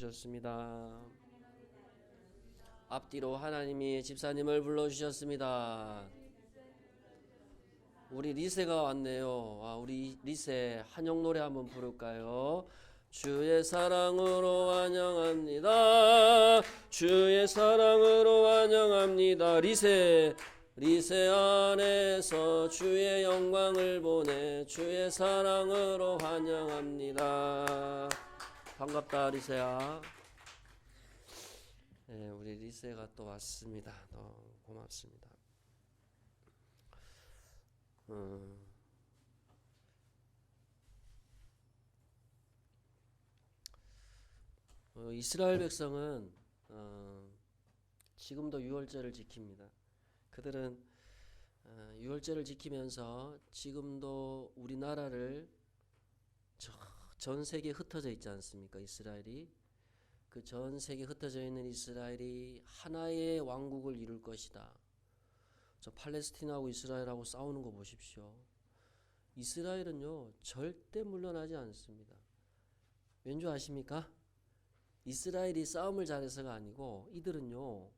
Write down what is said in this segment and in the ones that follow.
불러주셨습니다. 앞뒤로 하나님이 집사님을 불러주셨습니다. 우리 리세가 왔네요. 우리 리세 한영 노래 한번 부를까요? 주의 사랑으로 환영합니다. 주의 사랑으로 환영합니다. 리세 안에서 주의 영광을 보내 주의 사랑으로 환영합니다. 반갑다 리세야. 네, 우리 리세가 또 왔습니다. 너무 고맙습니다. 이스라엘 백성은 지금도 유월절을 지킵니다. 그들은 유월절을 지키면서 지금도 우리나라를 전 세계에 흩어져 있지 않습니까? 이스라엘이 그 전 세계에 흩어져 있는 이스라엘이 하나의 왕국을 이룰 것이다. 저 팔레스티나하고 이스라엘하고 싸우는 거 보십시오. 이스라엘은요 절대 물러나지 않습니다. 왠지 아십니까? 이스라엘이 싸움을 잘해서가 아니고 이들은요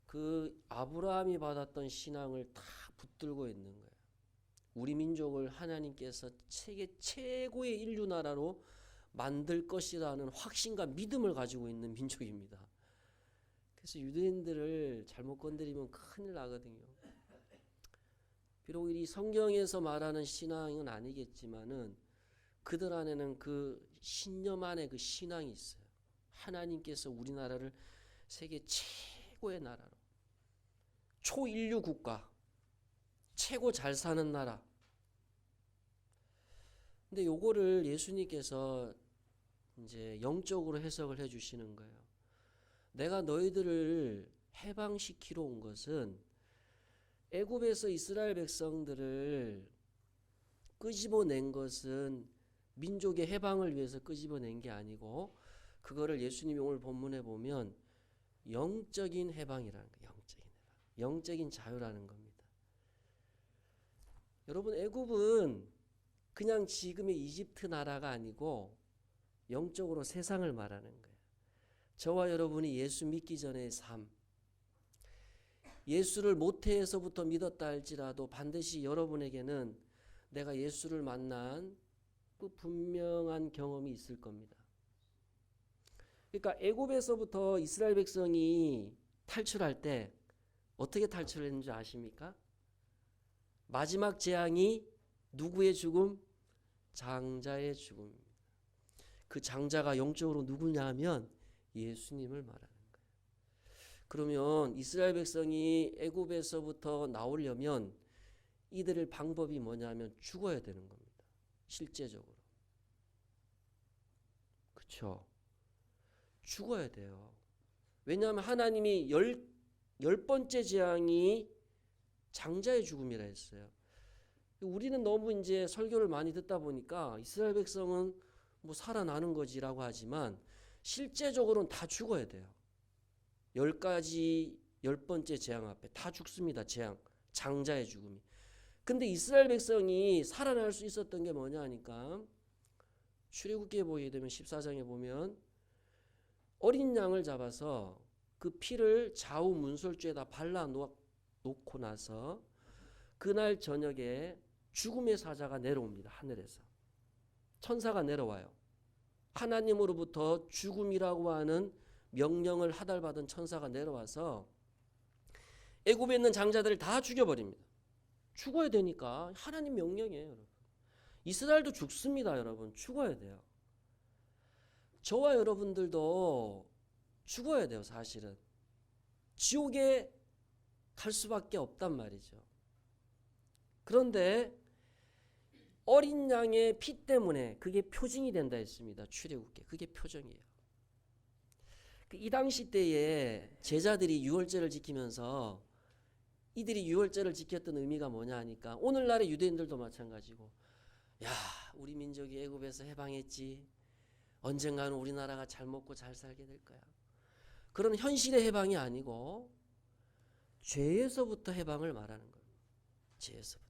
그 아브라함이 받았던 신앙을 다 붙들고 있는 거예요. 우리 민족을 하나님께서 세계 최고의 인류 나라로 만들 것이라는 확신과 믿음을 가지고 있는 민족입니다. 그래서 유대인들을 잘못 건드리면 큰일 나거든요. 비록 이 성경에서 말하는 신앙은 아니겠지만은 그들 안에는 그 신념 안에 그 신앙이 있어요. 하나님께서 우리나라를 세계 최고의 나라로, 초인류 국가, 최고 잘 사는 나라. 근데 요거를 예수님께서 이제 영적으로 해석을 해 주시는 거예요. 내가 너희들을 해방시키러 온 것은 애굽에서 이스라엘 백성들을 끄집어낸 것은 민족의 해방을 위해서 끄집어낸 게 아니고 그거를 예수님이 오늘 본문에 보면 영적인 해방이라는 거예요. 영적인 자유라는 겁니다. 여러분 애굽은 그냥 지금의 이집트 나라가 아니고 영적으로 세상을 말하는 거예요. 저와 여러분이 예수 믿기 전의 삶, 예수를 모태에서부터 믿었다 할지라도 반드시 여러분에게는 내가 예수를 만난 그 분명한 경험이 있을 겁니다. 그러니까 애굽에서부터 이스라엘 백성이 탈출할 때 어떻게 탈출했는지 아십니까? 마지막 재앙이 누구의 죽음? 장자의 죽음입니다. 그 장자가 영적으로 누구냐 하면 예수님을 말하는 거예요. 그러면 이스라엘 백성이 애굽에서부터 나오려면 이들의 방법이 뭐냐면 죽어야 되는 겁니다. 실제적으로. 그렇죠? 죽어야 돼요. 왜냐하면 하나님이 열 번째 재앙이 장자의 죽음이라 했어요. 우리는 너무 이제 설교를 많이 듣다 보니까 이스라엘 백성은 뭐 살아나는 거지라고 하지만 실제적으로는 다 죽어야 돼요. 10가지 10번째 재앙 앞에 다 죽습니다. 재앙, 장자의 죽음이. 근데 이스라엘 백성이 살아날 수 있었던 게 뭐냐 하니까 출애굽기에 보게 되면 14장에 보면 어린 양을 잡아서 그 피를 좌우 문설주에다 발라 놓고 나서 그날 저녁에 죽음의 사자가 내려옵니다. 하늘에서. 천사가 내려와요. 하나님으로부터 죽음이라고 하는 명령을 하달받은 천사가 내려와서 애굽에 있는 장자들을 다 죽여버립니다. 죽어야 되니까 하나님 명령이에요. 여러분. 이스라엘도 죽습니다. 여러분. 죽어야 돼요. 저와 여러분들도 죽어야 돼요. 사실은. 지옥에 갈 수밖에 없단 말이죠. 그런데 어린 양의 피 때문에 그게 표징이 된다 했습니다. 출애굽기에. 그게 표정이에요. 이 당시 때에 제자들이 유월절을 지키면서 이들이 유월절을 지켰던 의미가 뭐냐 하니까 오늘날의 유대인들도 마찬가지고 야 우리 민족이 애굽에서 해방했지. 언젠가는 우리나라가 잘 먹고 잘 살게 될 거야. 그런 현실의 해방이 아니고 죄에서부터 해방을 말하는 거예요. 죄에서부터.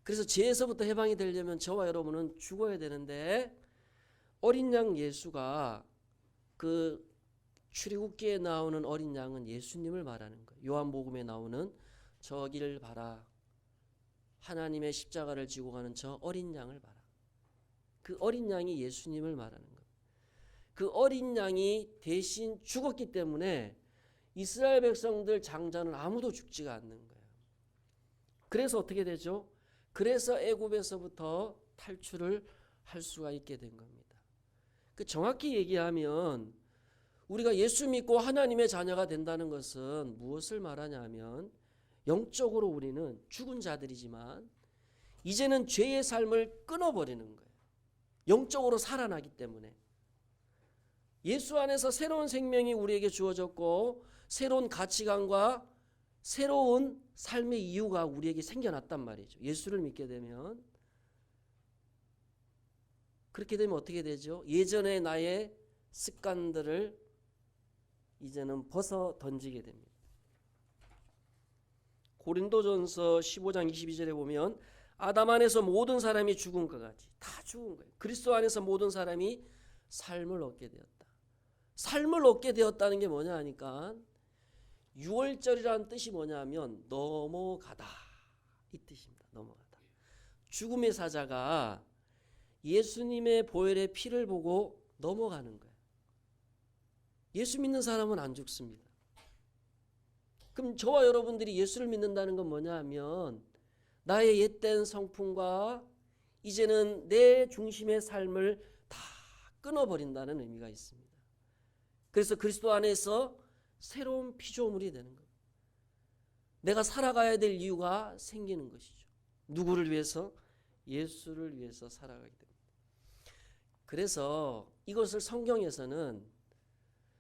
그래서 죄에서부터 해방이 되려면 저와 여러분은 죽어야 되는데 어린 양 예수가 그 출애굽기에 나오는 어린 양은 예수님을 말하는 거예요. 요한복음에 나오는 저기를 봐라. 하나님의 십자가를 지고 가는 저 어린 양을 봐라. 그 어린 양이 예수님을 말하는 거예요. 그 어린 양이 대신 죽었기 때문에 이스라엘 백성들 장자는 아무도 죽지가 않는 거예요. 그래서 어떻게 되죠? 그래서 애굽에서부터 탈출을 할 수가 있게 된 겁니다. 그 정확히 얘기하면 우리가 예수 믿고 하나님의 자녀가 된다는 것은 무엇을 말하냐면 영적으로 우리는 죽은 자들이지만 이제는 죄의 삶을 끊어버리는 거예요. 영적으로 살아나기 때문에. 예수 안에서 새로운 생명이 우리에게 주어졌고 새로운 가치관과 새로운 삶의 이유가 우리에게 생겨났단 말이죠. 예수를 믿게 되면. 그렇게 되면 어떻게 되죠? 예전의 나의 습관들을 이제는 벗어 던지게 됩니다. 고린도전서 15장 22절에 보면 아담 안에서 모든 사람이 죽은 것 같이 다 죽은 거예요. 그리스도 안에서 모든 사람이 삶을 얻게 되었다. 삶을 얻게 되었다는 게 뭐냐 하니까 6월절이라는 뜻이 뭐냐면 넘어가다 이 뜻입니다. 넘어가다. 죽음의 사자가 예수님의 보혈의 피를 보고 넘어가는 거예요. 예수 믿는 사람은 안 죽습니다. 그럼 저와 여러분들이 예수를 믿는다는 건 뭐냐 하면 나의 옛된 성품과 이제는 내 중심의 삶을 다 끊어버린다는 의미가 있습니다. 그래서 그리스도 안에서 새로운 피조물이 되는 겁니다. 내가 살아가야 될 이유가 생기는 것이죠. 누구를 위해서? 예수를 위해서 살아가게 됩니다. 그래서 이것을 성경에서는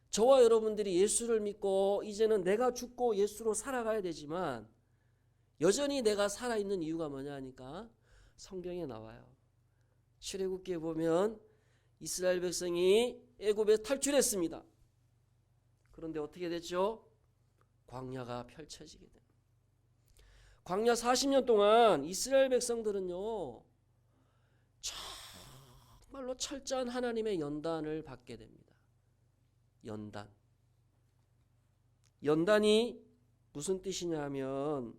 저와 여러분들이 예수를 믿고 이제는 내가 죽고 예수로 살아가야 되지만 여전히 내가 살아있는 이유가 뭐냐 하니까 성경에 나와요. 출애굽기에 보면 이스라엘 백성이 애굽에 탈출했습니다. 그런데 어떻게 됐죠? 광야가 펼쳐지게 됩니다. 광야 40년 동안 이스라엘 백성들은요 정말로 철저한 하나님의 연단을 받게 됩니다. 연단이 무슨 뜻이냐 하면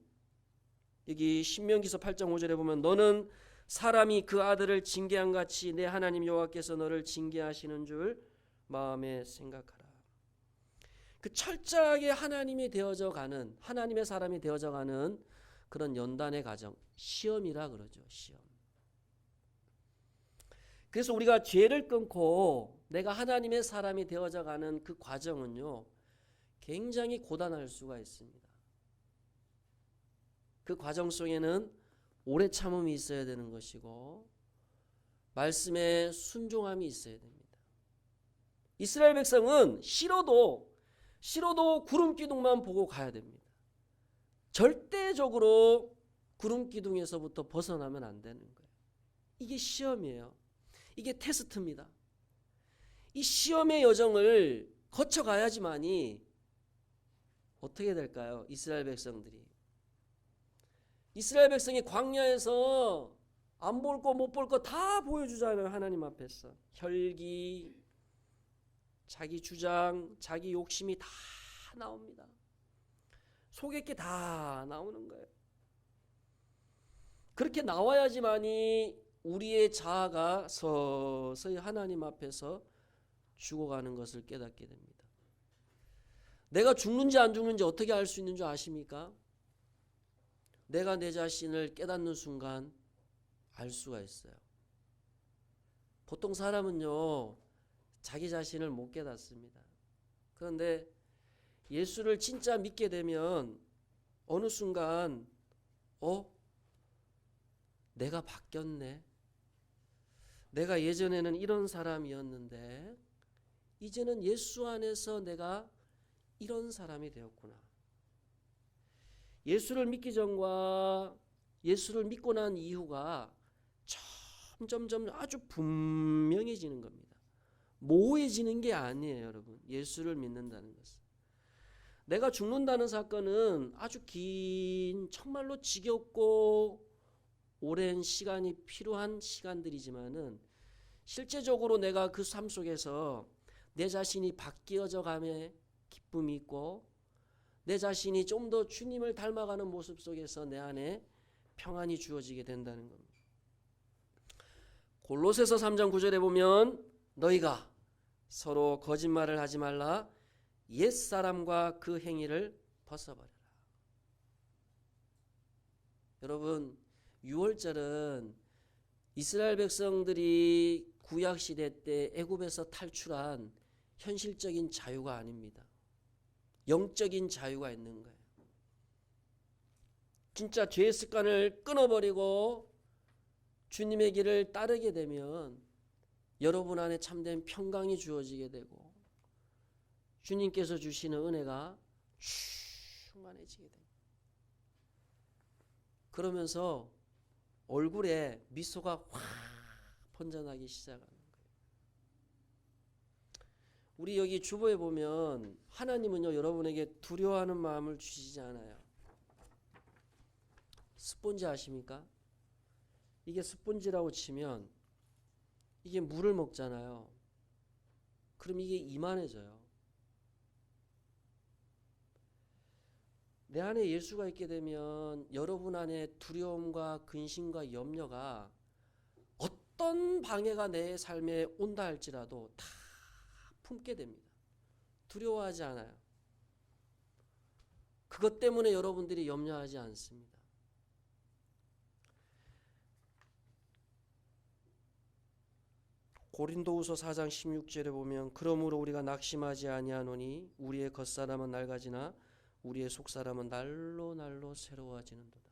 여기 신명기서 8장 5절에 보면 너는 사람이 그 아들을 징계한 같이 내 하나님 여호와께서 너를 징계하시는 줄 마음에 생각하라. 그 철저하게 하나님이 되어져가는 하나님의 사람이 되어져가는 그런 연단의 과정, 시험이라 그러죠. 시험. 그래서 우리가 죄를 끊고 내가 하나님의 사람이 되어져가는 그 과정은요 굉장히 고단할 수가 있습니다. 그 과정 속에는 오래 참음이 있어야 되는 것이고 말씀에 순종함이 있어야 됩니다. 이스라엘 백성은 싫어도 구름 기둥만 보고 가야 됩니다. 절대적으로 구름 기둥에서부터 벗어나면 안 되는 거예요. 이게 시험이에요. 이게 테스트입니다. 이 시험의 여정을 거쳐가야지만이 어떻게 될까요? 이스라엘 백성이 광야에서 안 볼 거 못 볼 거 다 보여주잖아요. 하나님 앞에서 혈기, 자기 주장, 자기 욕심이 다 나옵니다. 속에 게 다 나오는 거예요. 그렇게 나와야지만이 우리의 자아가 서서히 하나님 앞에서 죽어가는 것을 깨닫게 됩니다. 내가 죽는지 안 죽는지 어떻게 알 수 있는 줄 아십니까? 내가 내 자신을 깨닫는 순간 알 수가 있어요. 보통 사람은요 자기 자신을 못 깨닫습니다. 그런데 예수를 진짜 믿게 되면 어느 순간 내가 바뀌었네. 내가 예전에는 이런 사람이었는데 이제는 예수 안에서 내가 이런 사람이 되었구나. 예수를 믿기 전과 예수를 믿고 난 이후가 점점 아주 분명해지는 겁니다. 모호해지는 게 아니에요, 여러분. 예수를 믿는다는 것은. 내가 죽는다는 사건은 아주 긴 정말로 지겹고 오랜 시간이 필요한 시간들이지만은 실제적으로 내가 그 삶 속에서 내 자신이 바뀌어져 감에 기쁨이 있고 내 자신이 좀 더 주님을 닮아가는 모습 속에서 내 안에 평안이 주어지게 된다는 겁니다. 골로새서 3장 9절에 보면 너희가 서로 거짓말을 하지 말라 옛사람과 그 행위를 벗어버려라. 여러분, 유월절은 이스라엘 백성들이 구약시대 때 애굽에서 탈출한 현실적인 자유가 아닙니다. 영적인 자유가 있는 거예요. 진짜 죄의 습관을 끊어버리고 주님의 길을 따르게 되면 여러분 안에 참된 평강이 주어지게 되고 주님께서 주시는 은혜가 충만해지게 됩니다. 그러면서 얼굴에 미소가 확 번져나기 시작하는 거예요. 우리 여기 주보에 보면 하나님은요 여러분에게 두려워하는 마음을 주시지 않아요. 스폰지 아십니까? 이게 스폰지라고 치면 이게 물을 먹잖아요. 그럼 이게 이만해져요. 내 안에 예수가 있게 되면 여러분 안에 두려움과 근심과 염려가 어떤 방해가 내 삶에 온다 할지라도 다 품게 됩니다. 두려워하지 않아요. 그것 때문에 여러분들이 염려하지 않습니다. 고린도후서 4장 16절에 보면 그러므로 우리가 낙심하지 아니하노니 우리의 겉사람은 낡아지나 우리의 속사람은 날로 새로워지는도다.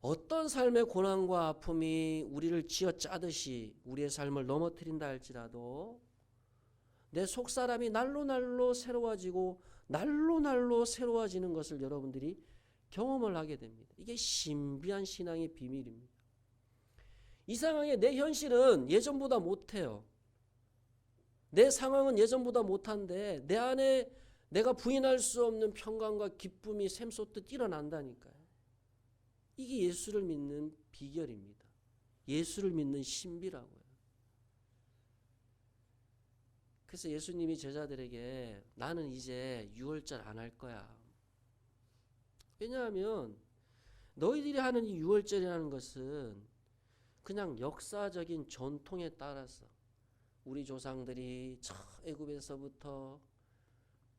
어떤 삶의 고난과 아픔이 우리를 쥐어짜듯이 우리의 삶을 넘어뜨린다 할지라도 내 속사람이 날로 새로워지고 날로 새로워지는 것을 여러분들이 경험을 하게 됩니다. 이게 신비한 신앙의 비밀입니다. 이상하게 내 현실은 예전보다 못해요. 내 상황은 예전보다 못한데 내 안에 내가 부인할 수 없는 평강과 기쁨이 샘솟듯 일어난다니까요. 이게 예수를 믿는 비결입니다. 예수를 믿는 신비라고요. 그래서 예수님이 제자들에게 나는 이제 유월절 안 할 거야. 왜냐하면 너희들이 하는 이 유월절이라는 것은 그냥 역사적인 전통에 따라서 우리 조상들이 저 애굽에서부터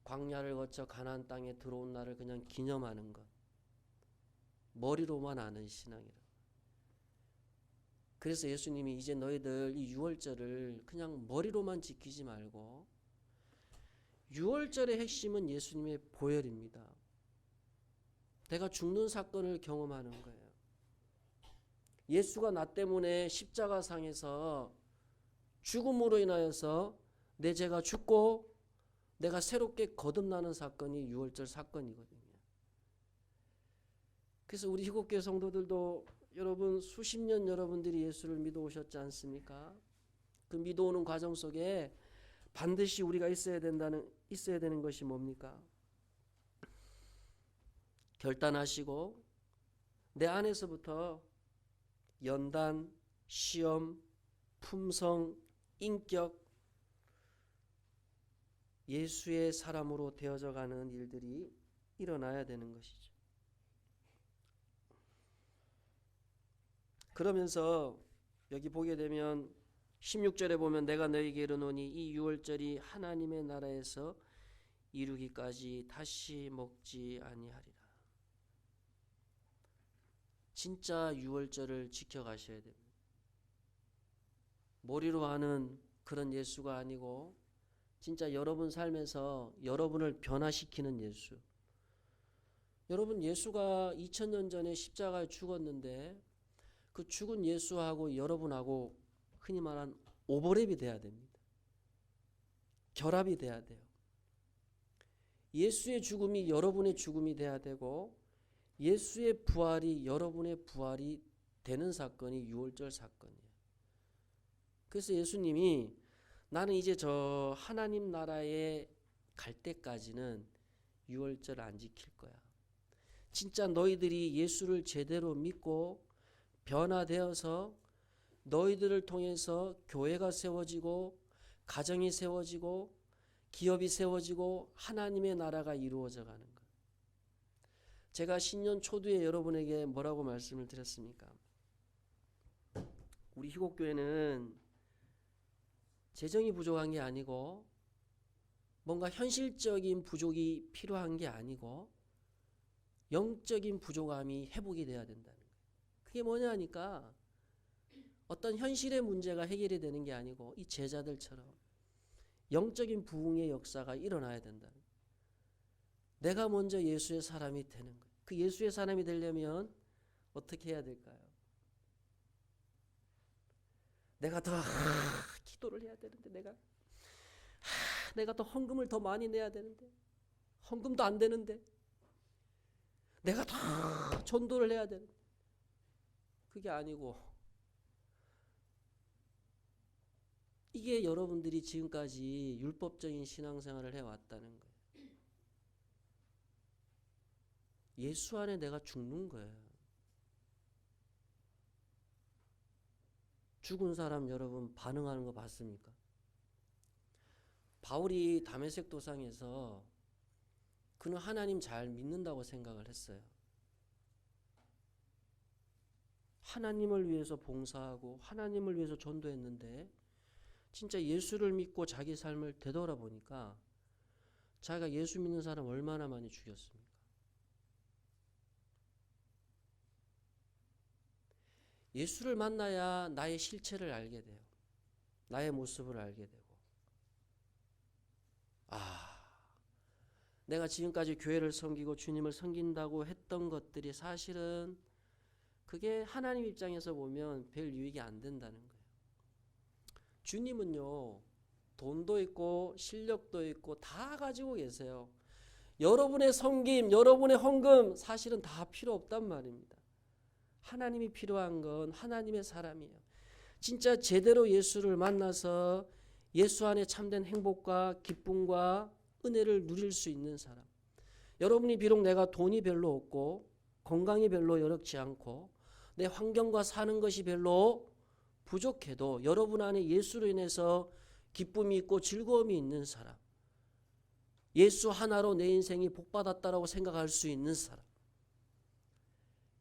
광야를 거쳐 가나안 땅에 들어온 날을 그냥 기념하는 것. 머리로만 아는 신앙이라. 그래서 예수님이 이제 너희들 이 유월절을 그냥 머리로만 지키지 말고 유월절의 핵심은 예수님의 보혈입니다. 내가 죽는 사건을 경험하는 거예요. 예수가 나 때문에 십자가상에서 죽음으로 인하여서 내 죄가 죽고 내가 새롭게 거듭나는 사건이 유월절 사건이거든요. 그래서 우리 희곡교회 성도들도 여러분 수십 년 여러분들이 예수를 믿어 오셨지 않습니까? 그 믿어오는 과정 속에 반드시 우리가 있어야 되는 것이 뭡니까? 결단하시고 내 안에서부터 연단, 시험, 품성, 인격, 예수의 사람으로 되어져 가는 일들이 일어나야 되는 것이죠. 그러면서 여기 보게 되면 16절에 보면 내가 너희에게 이르노니 이 유월절이 하나님의 나라에서 이루기까지 다시 먹지 아니하리라. 진짜 유월절을 지켜가셔야 됩니다. 머리로 하는 그런 예수가 아니고 진짜 여러분 삶에서 여러분을 변화시키는 예수. 여러분 예수가 2000년 전에 십자가에 죽었는데 그 죽은 예수하고 여러분하고 흔히 말하는 오버랩이 돼야 됩니다. 결합이 돼야 돼요. 예수의 죽음이 여러분의 죽음이 돼야 되고 예수의 부활이 여러분의 부활이 되는 사건이 유월절 사건이에요. 그래서 예수님이 나는 이제 저 하나님 나라에 갈 때까지는 유월절 안 지킬 거야. 진짜 너희들이 예수를 제대로 믿고 변화되어서 너희들을 통해서 교회가 세워지고 가정이 세워지고 기업이 세워지고 하나님의 나라가 이루어져 가는 것. 제가 신년 초두에 여러분에게 뭐라고 말씀을 드렸습니까? 우리 희곡교회는 재정이 부족한 게 아니고 뭔가 현실적인 부족이 필요한 게 아니고 영적인 부족함이 회복이 돼야 된다는 거예요. 그게 뭐냐니까 어떤 현실의 문제가 해결이 되는 게 아니고 이 제자들처럼 영적인 부흥의 역사가 일어나야 된다는 거예요. 내가 먼저 예수의 사람이 되는 거예요. 그 예수의 사람이 되려면 어떻게 해야 될까요? 내가 더 기도를 해야 되는데 내가 더 헌금을 더 많이 내야 되는데 헌금도 안 되는데 내가 더 전도를 해야 되는데 그게 아니고 이게 여러분들이 지금까지 율법적인 신앙생활을 해왔다는 거예요. 예수 안에 내가 죽는 거예요. 죽은 사람 여러분 반응하는 거 봤습니까? 바울이 다메섹 도상에서 그는 하나님 잘 믿는다고 생각을 했어요. 하나님을 위해서 봉사하고 하나님을 위해서 전도했는데 진짜 예수를 믿고 자기 삶을 되돌아보니까 자기가 예수 믿는 사람 얼마나 많이 죽였습니까? 예수를 만나야 나의 실체를 알게 돼요. 나의 모습을 알게 되고 내가 지금까지 교회를 섬기고 주님을 섬긴다고 했던 것들이 사실은 그게 하나님 입장에서 보면 별 유익이 안 된다는 거예요. 주님은요, 돈도 있고 실력도 있고 다 가지고 계세요. 여러분의 섬김, 여러분의 헌금 사실은 다 필요 없단 말입니다. 하나님이 필요한 건 하나님의 사람이에요. 진짜 제대로 예수를 만나서 예수 안에 참된 행복과 기쁨과 은혜를 누릴 수 있는 사람. 여러분이 비록 내가 돈이 별로 없고 건강이 별로 여력지 않고 내 환경과 사는 것이 별로 부족해도 여러분 안에 예수로 인해서 기쁨이 있고 즐거움이 있는 사람. 예수 하나로 내 인생이 복받았다라고 생각할 수 있는 사람.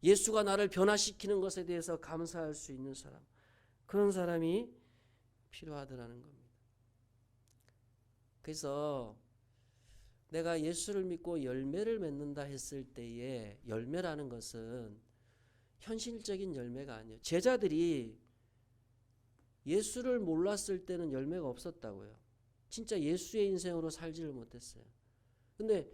예수가 나를 변화시키는 것에 대해서 감사할 수 있는 사람. 그런 사람이 필요하더라는 겁니다. 그래서 내가 예수를 믿고 열매를 맺는다 했을 때에 열매라는 것은 현실적인 열매가 아니에요. 제자들이 예수를 몰랐을 때는 열매가 없었다고요. 진짜 예수의 인생으로 살지를 못했어요. 근데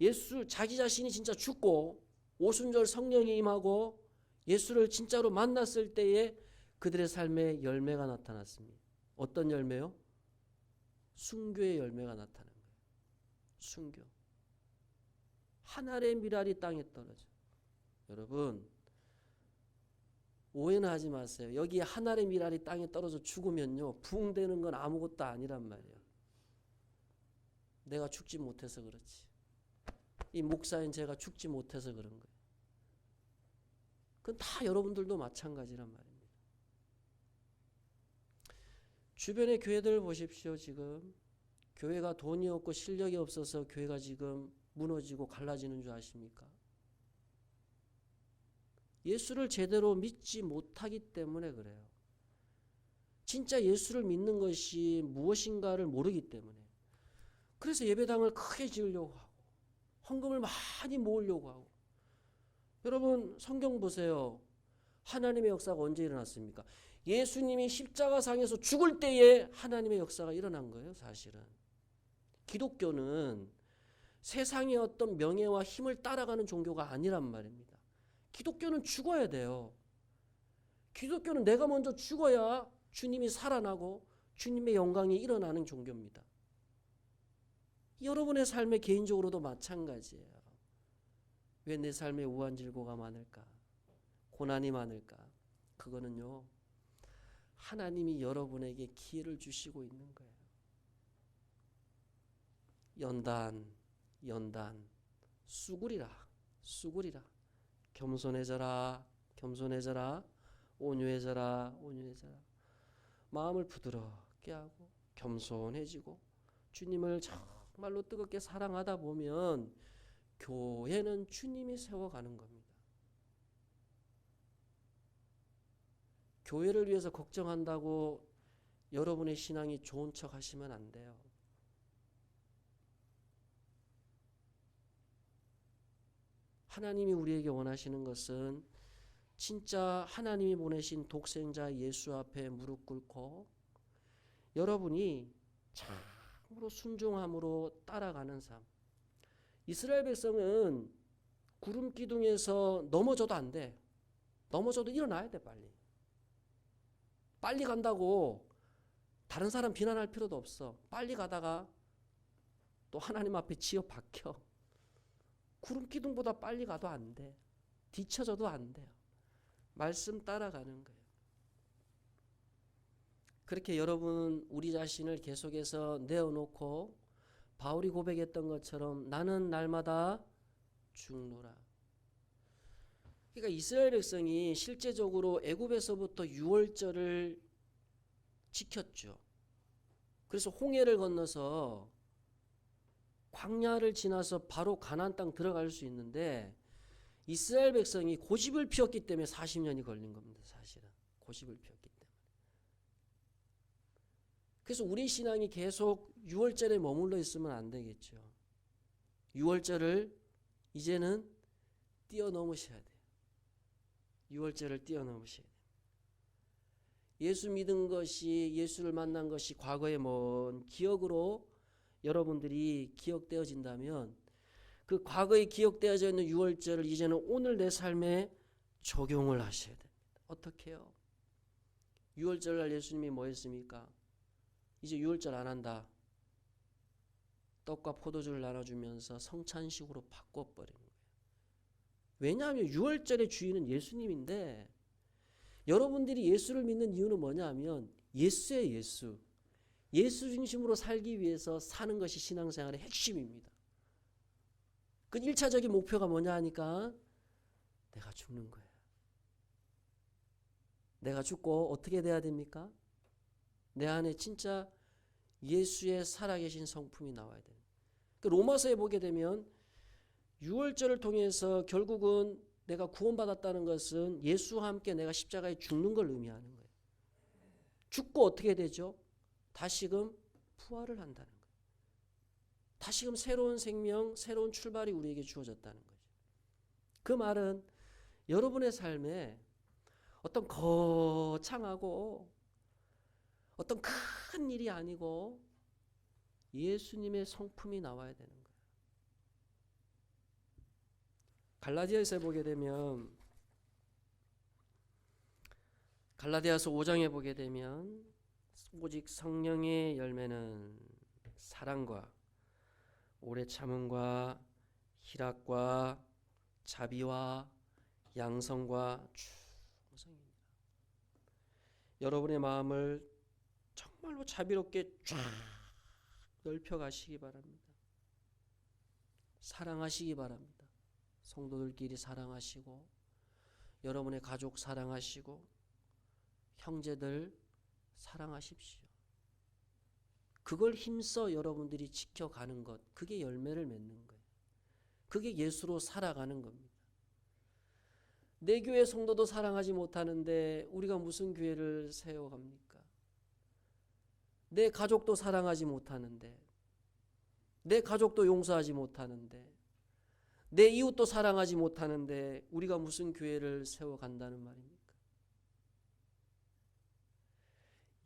예수 자기 자신이 진짜 죽고 오순절 성령이 임하고 예수를 진짜로 만났을 때에 그들의 삶에 열매가 나타났습니다. 어떤 열매요? 순교의 열매가 나타난 거예요. 순교. 하늘의 미랄이 땅에 떨어져. 여러분 오해는 하지 마세요. 여기 하늘의 미랄이 땅에 떨어져 죽으면요 부흥되는 건 아무것도 아니란 말이에요. 내가 죽지 못해서 그렇지. 이 목사인 제가 죽지 못해서 그런 거예요. 그건 다 여러분들도 마찬가지란 말입니다. 주변의 교회들 보십시오. 지금 교회가 돈이 없고 실력이 없어서 교회가 지금 무너지고 갈라지는 줄 아십니까? 예수를 제대로 믿지 못하기 때문에 그래요. 진짜 예수를 믿는 것이 무엇인가를 모르기 때문에. 그래서 예배당을 크게 지으려고 하고 헌금을 많이 모으려고 하고. 여러분 성경 보세요. 하나님의 역사가 언제 일어났습니까? 예수님이 십자가상에서 죽을 때에 하나님의 역사가 일어난 거예요. 사실은. 기독교는 세상의 어떤 명예와 힘을 따라가는 종교가 아니란 말입니다. 기독교는 죽어야 돼요. 기독교는 내가 먼저 죽어야 주님이 살아나고 주님의 영광이 일어나는 종교입니다. 여러분의 삶에 개인적으로도 마찬가지예요. 왜 내 삶에 우환질고가 많을까? 고난이 많을까? 그거는요. 하나님이 여러분에게 기회를 주시고 있는 거예요. 연단, 수구리라. 겸손해져라, 온유해져라. 마음을 부드럽게 하고 겸손해지고 주님을 정말로 뜨겁게 사랑하다 보면 교회는 주님이 세워가는 겁니다. 교회를 위해서 걱정한다고 여러분의 신앙이 좋은 척 하시면 안 돼요. 하나님이 우리에게 원하시는 것은 진짜 하나님이 보내신 독생자 예수 앞에 무릎 꿇고 여러분이 참으로 순종함으로 따라가는 삶. 이스라엘 백성은 구름 기둥에서 넘어져도 안 돼. 넘어져도 일어나야 돼, 빨리. 빨리 간다고 다른 사람 비난할 필요도 없어. 빨리 가다가 또 하나님 앞에 지어 박혀. 구름 기둥보다 빨리 가도 안 돼. 뒤쳐져도 안 돼요. 말씀 따라가는 거예요. 그렇게 여러분 우리 자신을 계속해서 내어놓고 바울이 고백했던 것처럼 나는 날마다 죽노라. 그러니까 이스라엘 백성이 실제적으로 애굽에서부터 유월절을 지켰죠. 그래서 홍해를 건너서 광야를 지나서 바로 가나안 땅 들어갈 수 있는데 이스라엘 백성이 고집을 피웠기 때문에 40년이 걸린 겁니다. 사실은 고집을 피웠기 때문에. 그래서 우리 신앙이 계속 유월절에 머물러 있으면 안 되겠죠. 유월절을 이제는 뛰어넘으셔야 돼요. 유월절을 뛰어넘으셔야 돼요. 예수 믿은 것이, 예수를 만난 것이 과거의 먼 기억으로 여러분들이 기억되어진다면 그 과거에 기억되어져 있는 유월절을 이제는 오늘 내 삶에 적용을 하셔야 됩니다. 어떻게 해요? 유월절날 예수님이 뭐 했습니까? 이제 유월절 안 한다. 떡과 포도주를 나눠주면서 성찬식으로 바꿔버린 거예요. 왜냐하면 유월절의 주인은 예수님인데 여러분들이 예수를 믿는 이유는 뭐냐면 예수의 예수. 예수 중심으로 살기 위해서 사는 것이 신앙생활의 핵심입니다. 그 1차적인 목표가 뭐냐 하니까 내가 죽는 거예요. 내가 죽고 어떻게 돼야 됩니까? 내 안에 진짜 예수의 살아계신 성품이 나와야 돼요. 로마서에 보게 되면 유월절을 통해서 결국은 내가 구원받았다는 것은 예수와 함께 내가 십자가에 죽는 걸 의미하는 거예요. 죽고 어떻게 되죠? 다시금 부활을 한다는 거예요. 다시금 새로운 생명, 새로운 출발이 우리에게 주어졌다는 거죠. 그 말은 여러분의 삶에 어떤 거창하고 어떤 큰 일이 아니고 예수님의 성품이 나와야 되는 거예요. 갈라디아서에 보게 되면 갈라디아서 5장에 보게 되면 오직 성령의 열매는 사랑과 오래 참음과 희락과 자비와 양성과 충성입니다. 여러분의 마음을 정말로 자비롭게 쫙 넓혀가시기 바랍니다. 사랑하시기 바랍니다. 성도들끼리 사랑하시고 여러분의 가족 사랑하시고 형제들 사랑하십시오. 그걸 힘써 여러분들이 지켜가는 것, 그게 열매를 맺는 거예요. 그게 예수로 살아가는 겁니다. 내 교회 성도도 사랑하지 못하는데 우리가 무슨 교회를 세워갑니까? 내 가족도 사랑하지 못하는데, 내 가족도 용서하지 못하는데, 내 이웃도 사랑하지 못하는데 우리가 무슨 교회를 세워간다는 말입니까?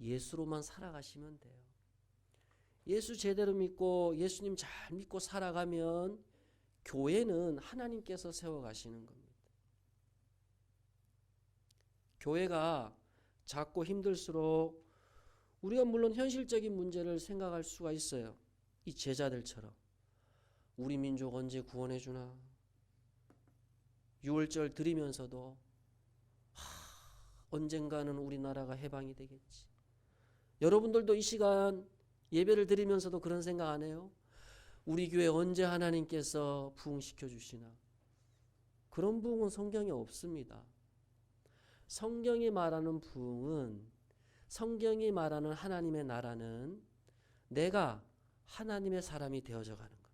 예수로만 살아가시면 돼요. 예수 제대로 믿고 예수님 잘 믿고 살아가면 교회는 하나님께서 세워가시는 겁니다. 교회가 작고 힘들수록 우리가 물론 현실적인 문제를 생각할 수가 있어요. 이 제자들처럼 우리 민족 언제 구원해 주나? 유월절 드리면서도 언젠가는 우리나라가 해방이 되겠지. 여러분들도 이 시간 예배를 드리면서도 그런 생각 안 해요? 우리 교회 언제 하나님께서 부흥시켜 주시나? 그런 부흥은 성경에 없습니다. 성경이 말하는 부흥은, 성경이 말하는 하나님의 나라는 내가 하나님의 사람이 되어져 가는 것.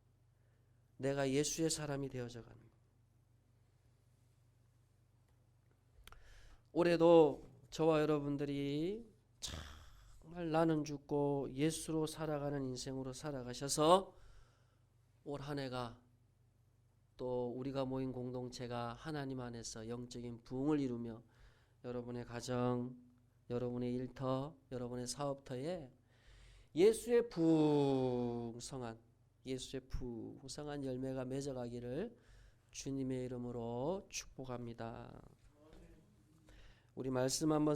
내가 예수의 사람이 되어져 가는 것. 올해도 저와 여러분들이 정말 나는 죽고 예수로 살아가는 인생으로 살아가셔서 올 한 해가 또 우리가 모인 공동체가 하나님 안에서 영적인 부흥을 이루며 여러분의 가정, 여러분의 일터, 여러분의 사업터에 예수의 풍성한 열매가 맺어가기를 주님의 이름으로 축복합니다. 우리 말씀 한번